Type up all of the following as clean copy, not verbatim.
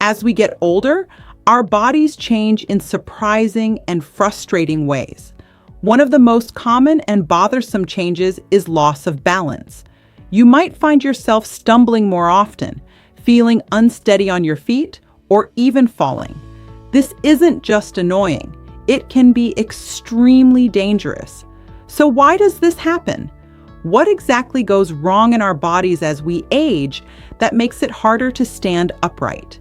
As we get older, our bodies change in surprising and frustrating ways. One of the most common and bothersome changes is loss of balance. You might find yourself stumbling more often, feeling unsteady on your feet, or even falling. This isn't just annoying, it can be extremely dangerous. So why does this happen? What exactly goes wrong in our bodies as we age that makes it harder to stand upright?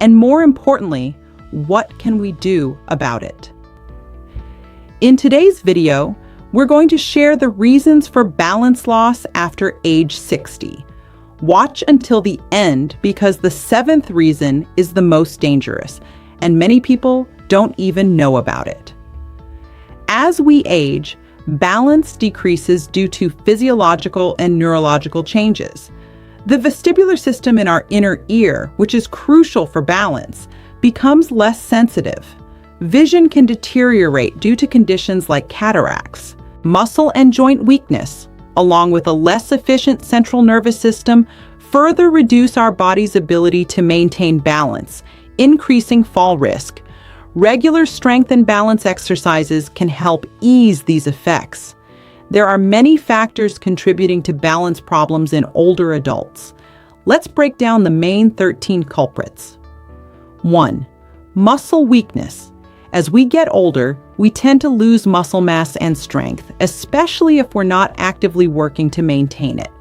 And more importantly, what can we do about it? In today's video, we're going to share the reasons for balance loss after age 60. Watch until the end because the seventh reason is the most dangerous, and many people don't even know about it. As we age, balance decreases due to physiological and neurological changes. The vestibular system in our inner ear, which is crucial for balance, becomes less sensitive. Vision can deteriorate due to conditions like cataracts. Muscle and joint weakness, along with a less efficient central nervous system, further reduce our body's ability to maintain balance, increasing fall risk. Regular strength and balance exercises can help ease these effects. There are many factors contributing to balance problems in older adults. Let's break down the main 13 culprits. 1. Muscle weakness. As we get older, we tend to lose muscle mass and strength, especially if we're not actively working to maintain it.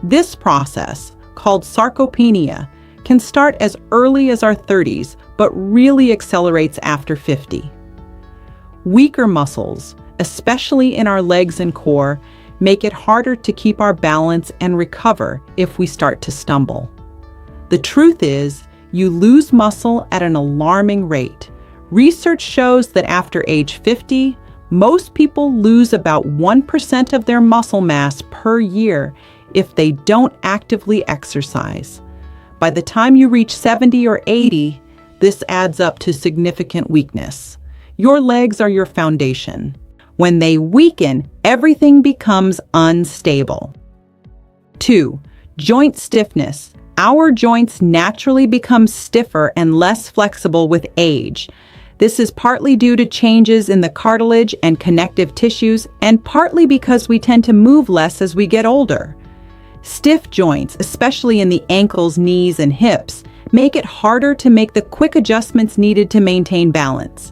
This process, called sarcopenia, can start as early as our 30s, but really accelerates after 50. Weaker muscles, especially in our legs and core, make it harder to keep our balance and recover if we start to stumble. The truth is, you lose muscle at an alarming rate. Research shows that after age 50, most people lose about 1% of their muscle mass per year if they don't actively exercise. By the time you reach 70 or 80, this adds up to significant weakness. Your legs are your foundation. When they weaken, everything becomes unstable. 2. Joint stiffness. Our joints naturally become stiffer and less flexible with age. This is partly due to changes in the cartilage and connective tissues, and partly because we tend to move less as we get older. Stiff joints, especially in the ankles, knees, and hips, make it harder to make the quick adjustments needed to maintain balance.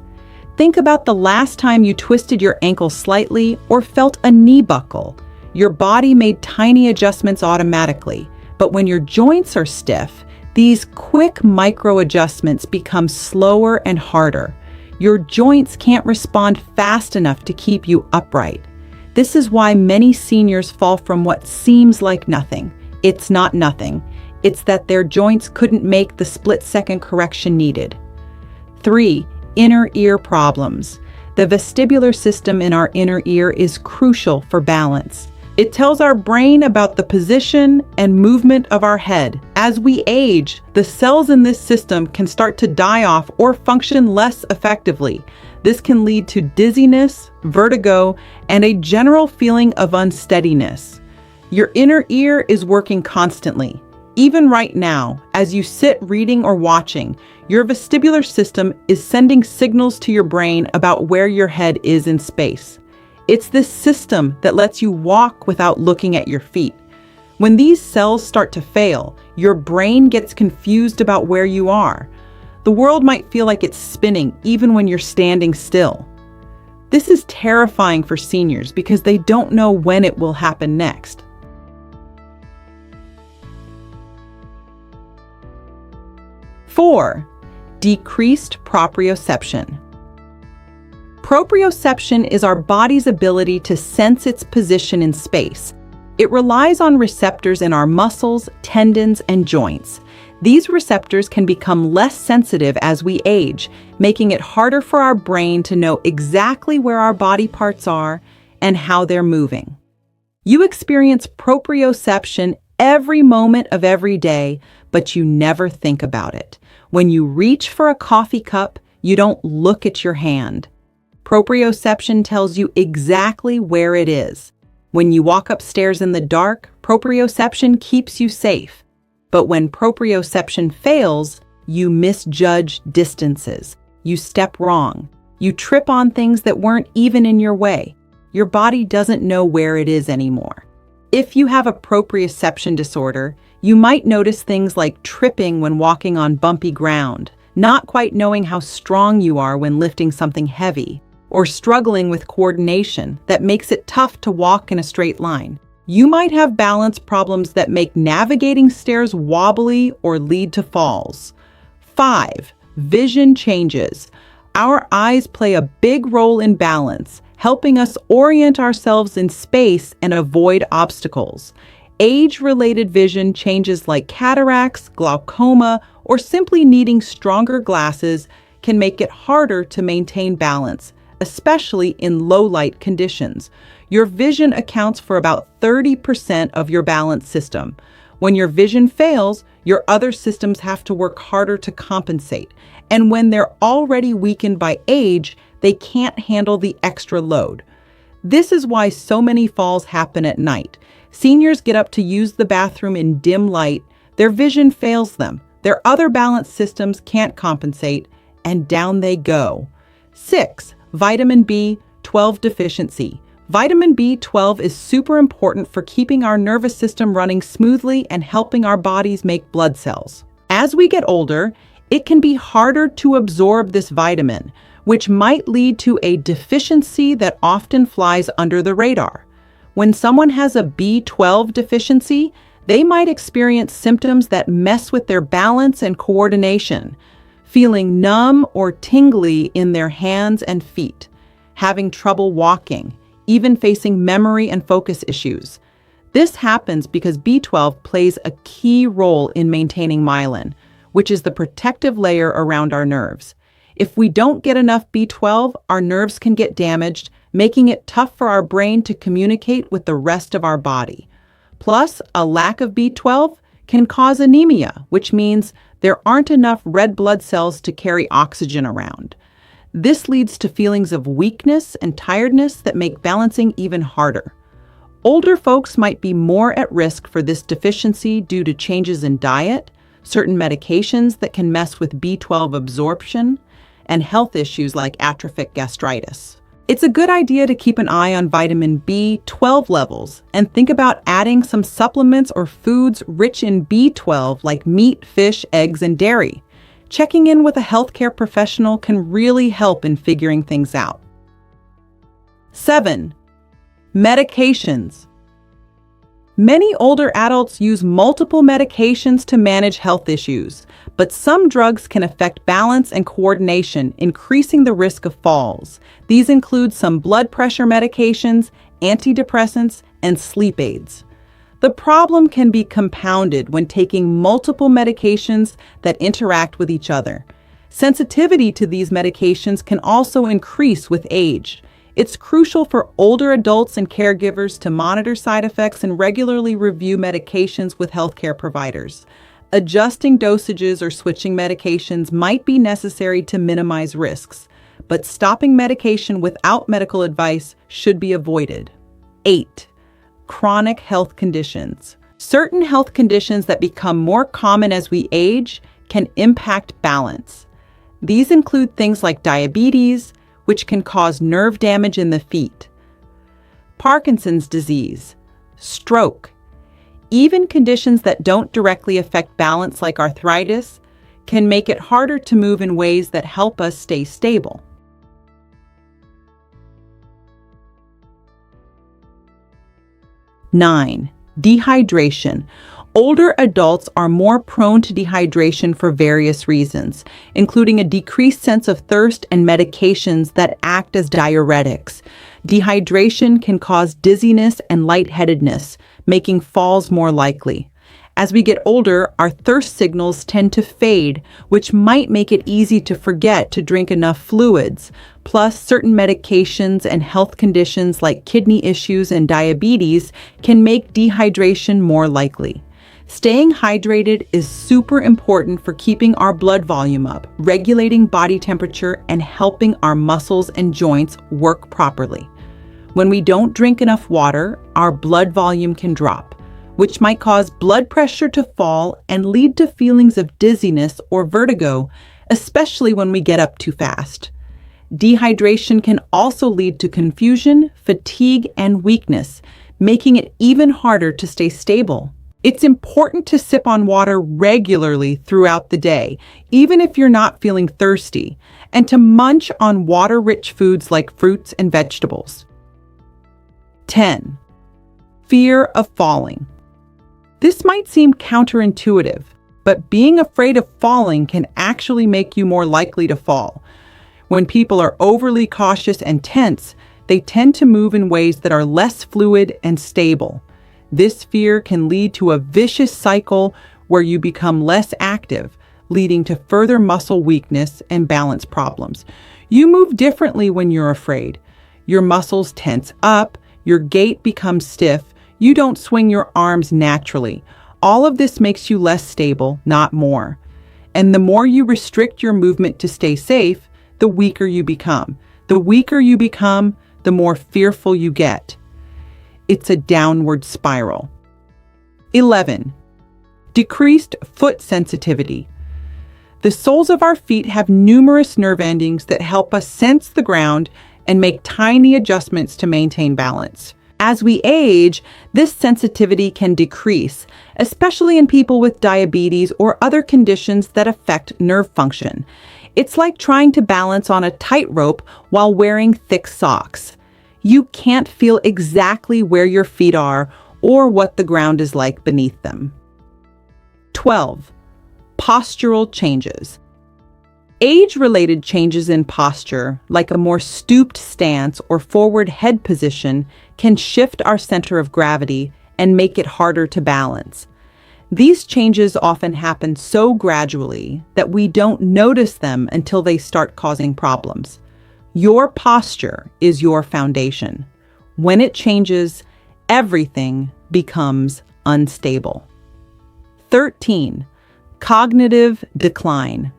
Think about the last time you twisted your ankle slightly or felt a knee buckle. Your body made tiny adjustments automatically, but when your joints are stiff, these quick micro adjustments become slower and harder. Your joints can't respond fast enough to keep you upright. This is why many seniors fall from what seems like nothing. It's not nothing. It's that their joints couldn't make the split-second correction needed. 3. Inner ear problems. The vestibular system in our inner ear is crucial for balance. It tells our brain about the position and movement of our head. As we age, the cells in this system can start to die off or function less effectively. This can lead to dizziness, vertigo, and a general feeling of unsteadiness. Your inner ear is working constantly. Even right now, as you sit reading or watching, your vestibular system is sending signals to your brain about where your head is in space. It's this system that lets you walk without looking at your feet. When these cells start to fail, your brain gets confused about where you are. The world might feel like it's spinning even when you're standing still. This is terrifying for seniors because they don't know when it will happen next. 4. Decreased proprioception. Proprioception is our body's ability to sense its position in space. It relies on receptors in our muscles, tendons, and joints. These receptors can become less sensitive as we age, making it harder for our brain to know exactly where our body parts are and how they're moving. You experience proprioception every moment of every day, but you never think about it. When you reach for a coffee cup, you don't look at your hand. Proprioception tells you exactly where it is. When you walk upstairs in the dark, proprioception keeps you safe. But when proprioception fails, You misjudge distances. You step wrong. You trip on things that weren't even in your way. Your body doesn't know where it is anymore. If you have a proprioception disorder, you might notice things like tripping when walking on bumpy ground, not quite knowing how strong you are when lifting something heavy, or struggling with coordination that makes it tough to walk in a straight line. You might have balance problems that make navigating stairs wobbly or lead to falls. 5. Vision changes. Our eyes play a big role in balance, helping us orient ourselves in space and avoid obstacles. Age-related vision changes like cataracts, glaucoma, or simply needing stronger glasses can make it harder to maintain balance, especially in low-light conditions. Your vision accounts for about 30% of your balance system. When your vision fails, your other systems have to work harder to compensate. And when they're already weakened by age, they can't handle the extra load. This is why so many falls happen at night. Seniors get up to use the bathroom in dim light, their vision fails them, their other balance systems can't compensate, and down they go. 6. Vitamin B12 Deficiency. Vitamin B12 is super important for keeping our nervous system running smoothly and helping our bodies make blood cells. As we get older, it can be harder to absorb this vitamin, which might lead to a deficiency that often flies under the radar. When someone has a B12 deficiency, they might experience symptoms that mess with their balance and coordination, feeling numb or tingly in their hands and feet, having trouble walking, even facing memory and focus issues. This happens because B12 plays a key role in maintaining myelin, which is the protective layer around our nerves. If we don't get enough B12, our nerves can get damaged, making it tough for our brain to communicate with the rest of our body. Plus, a lack of B12 can cause anemia, which means there aren't enough red blood cells to carry oxygen around. This leads to feelings of weakness and tiredness that make balancing even harder. Older folks might be more at risk for this deficiency due to changes in diet, certain medications that can mess with B12 absorption, and health issues like atrophic gastritis. It's a good idea to keep an eye on vitamin B12 levels and think about adding some supplements or foods rich in B12 like meat, fish, eggs, and dairy. Checking in with a healthcare professional can really help in figuring things out. 7. Medications. Many older adults use multiple medications to manage health issues, but some drugs can affect balance and coordination, increasing the risk of falls. These include some blood pressure medications, antidepressants, and sleep aids. The problem can be compounded when taking multiple medications that interact with each other. Sensitivity to these medications can also increase with age. It's crucial for older adults and caregivers to monitor side effects and regularly review medications with healthcare providers. Adjusting dosages or switching medications might be necessary to minimize risks, but stopping medication without medical advice should be avoided. 8. Chronic health conditions. Certain health conditions that become more common as we age can impact balance. These include things like diabetes, which can cause nerve damage in the feet, Parkinson's disease, stroke. Even conditions that don't directly affect balance like arthritis can make it harder to move in ways that help us stay stable. 9. Dehydration. Older adults are more prone to dehydration for various reasons, including a decreased sense of thirst and medications that act as diuretics. Dehydration can cause dizziness and lightheadedness, making falls more likely. As we get older, our thirst signals tend to fade, which might make it easy to forget to drink enough fluids. Plus, certain medications and health conditions like kidney issues and diabetes can make dehydration more likely. Staying hydrated is super important for keeping our blood volume up, regulating body temperature, and helping our muscles and joints work properly. When we don't drink enough water, our blood volume can drop, which might cause blood pressure to fall and lead to feelings of dizziness or vertigo, especially when we get up too fast. Dehydration can also lead to confusion, fatigue, and weakness, making it even harder to stay stable. It's important to sip on water regularly throughout the day, even if you're not feeling thirsty, and to munch on water-rich foods like fruits and vegetables. 10. Fear of falling. This might seem counterintuitive, but being afraid of falling can actually make you more likely to fall. When people are overly cautious and tense, they tend to move in ways that are less fluid and stable. This fear can lead to a vicious cycle where you become less active, leading to further muscle weakness and balance problems. You move differently when you're afraid. Your muscles tense up, your gait becomes stiff, you don't swing your arms naturally. All of this makes you less stable, not more. And the more you restrict your movement to stay safe, the weaker you become. The weaker you become, the more fearful you get. It's a downward spiral. 11. Decreased foot sensitivity. The soles of our feet have numerous nerve endings that help us sense the ground and make tiny adjustments to maintain balance. As we age, this sensitivity can decrease, especially in people with diabetes or other conditions that affect nerve function. It's like trying to balance on a tightrope while wearing thick socks. You can't feel exactly where your feet are or what the ground is like beneath them. 12. Postural changes. Age-related changes in posture, like a more stooped stance or forward head position, can shift our center of gravity and make it harder to balance. These changes often happen so gradually that we don't notice them until they start causing problems. Your posture is your foundation. When it changes, everything becomes unstable. 13. Cognitive decline.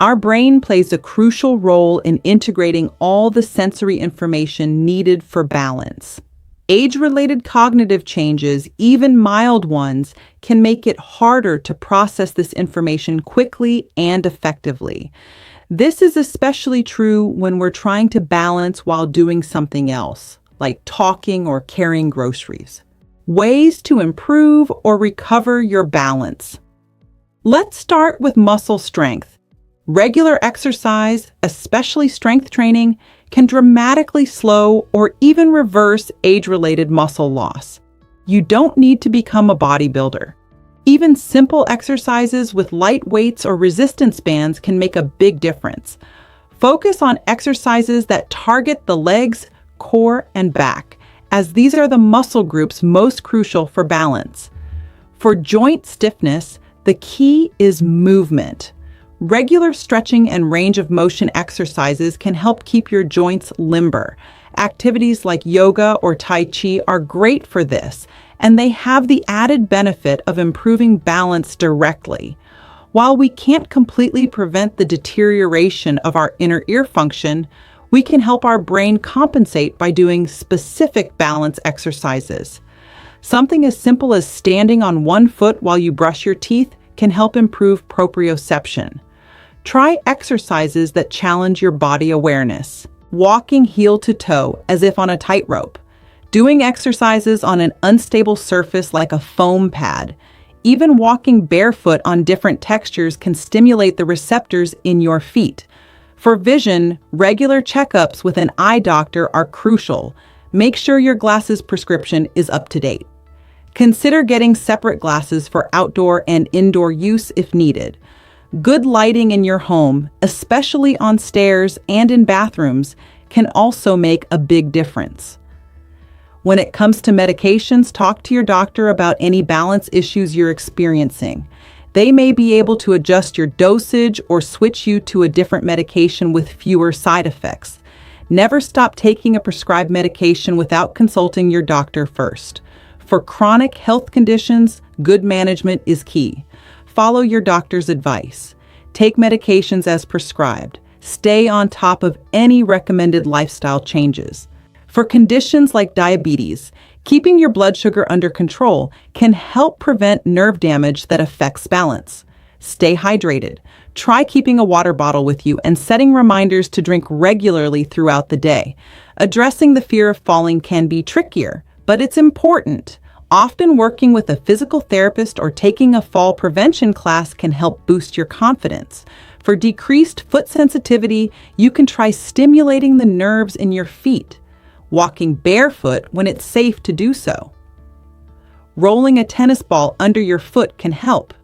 Our brain plays a crucial role in integrating all the sensory information needed for balance. Age-related cognitive changes, even mild ones, can make it harder to process this information quickly and effectively. This is especially true when we're trying to balance while doing something else, like talking or carrying groceries. Ways to improve or recover your balance. Let's start with muscle strength. Regular exercise, especially strength training, can dramatically slow or even reverse age-related muscle loss. You don't need to become a bodybuilder. Even simple exercises with light weights or resistance bands can make a big difference. Focus on exercises that target the legs, core, and back, as these are the muscle groups most crucial for balance. For joint stiffness, the key is movement. Regular stretching and range of motion exercises can help keep your joints limber. Activities like yoga or Tai Chi are great for this, and they have the added benefit of improving balance directly. While we can't completely prevent the deterioration of our inner ear function, we can help our brain compensate by doing specific balance exercises. Something as simple as standing on one foot while you brush your teeth can help improve proprioception. Try exercises that challenge your body awareness. Walking heel to toe as if on a tightrope. Doing exercises on an unstable surface like a foam pad. Even walking barefoot on different textures can stimulate the receptors in your feet. For vision, regular checkups with an eye doctor are crucial. Make sure your glasses prescription is up to date. Consider getting separate glasses for outdoor and indoor use if needed. Good lighting in your home, especially on stairs and in bathrooms, can also make a big difference. When it comes to medications, talk to your doctor about any balance issues you're experiencing. They may be able to adjust your dosage or switch you to a different medication with fewer side effects. Never stop taking a prescribed medication without consulting your doctor first. For chronic health conditions, good management is key. Follow your doctor's advice. Take medications as prescribed. Stay on top of any recommended lifestyle changes. For conditions like diabetes, Keeping your blood sugar under control can help prevent nerve damage that affects balance. Stay hydrated. Try keeping a water bottle with you and setting reminders to drink regularly throughout the day. Addressing the fear of falling can be trickier, but it's important. Often working with a physical therapist or taking a fall prevention class can help boost your confidence. For decreased foot sensitivity, you can try stimulating the nerves in your feet, walking barefoot when it's safe to do so. Rolling a tennis ball under your foot can help.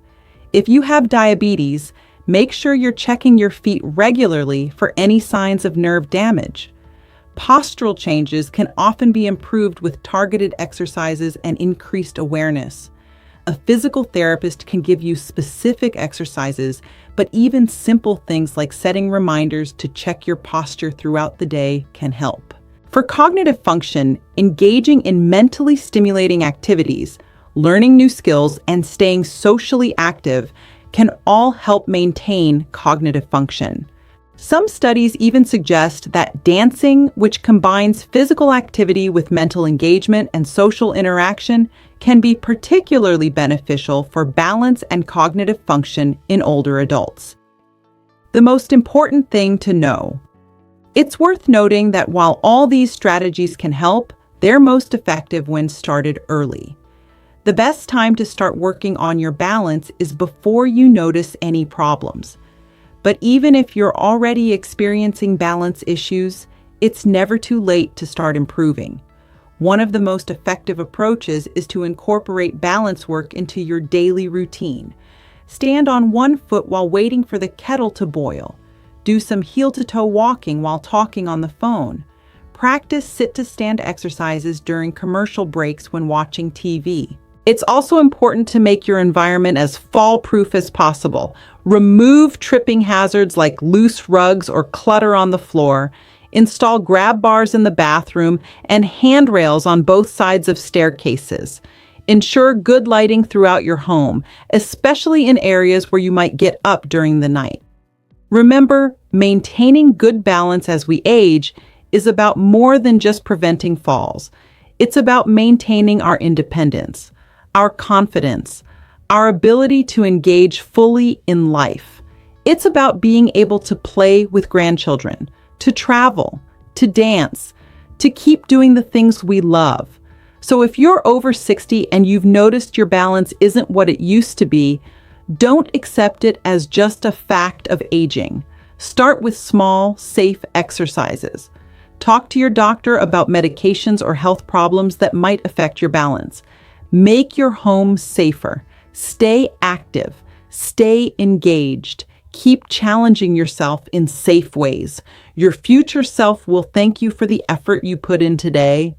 If you have diabetes, make sure you're checking your feet regularly for any signs of nerve damage. Postural changes can often be improved with targeted exercises and increased awareness. A physical therapist can give you specific exercises, but even simple things like setting reminders to check your posture throughout the day can help. For cognitive function, engaging in mentally stimulating activities, learning new skills, and staying socially active can all help maintain cognitive function. Some studies even suggest that dancing, which combines physical activity with mental engagement and social interaction, can be particularly beneficial for balance and cognitive function in older adults. The most important thing to know: it's worth noting that while all these strategies can help, they're most effective when started early. The best time to start working on your balance is before you notice any problems. But even if you're already experiencing balance issues, it's never too late to start improving. One of the most effective approaches is to incorporate balance work into your daily routine. Stand on one foot while waiting for the kettle to boil. Do some heel-to-toe walking while talking on the phone. Practice sit-to-stand exercises during commercial breaks when watching TV. It's also important to make your environment as fall-proof as possible. Remove tripping hazards like loose rugs or clutter on the floor. Install grab bars in the bathroom and handrails on both sides of staircases. Ensure good lighting throughout your home, especially in areas where you might get up during the night. Remember, maintaining good balance as we age is about more than just preventing falls. It's about maintaining our independence, our confidence, our ability to engage fully in life. It's about being able to play with grandchildren, to travel, to dance, to keep doing the things we love. So if you're over 60 and you've noticed your balance isn't what it used to be, don't accept it as just a fact of aging. Start with small, safe exercises. Talk to your doctor about medications or health problems that might affect your balance. Make your home safer. Stay active. Stay engaged. Keep challenging yourself in safe ways. Your future self will thank you for the effort you put in today.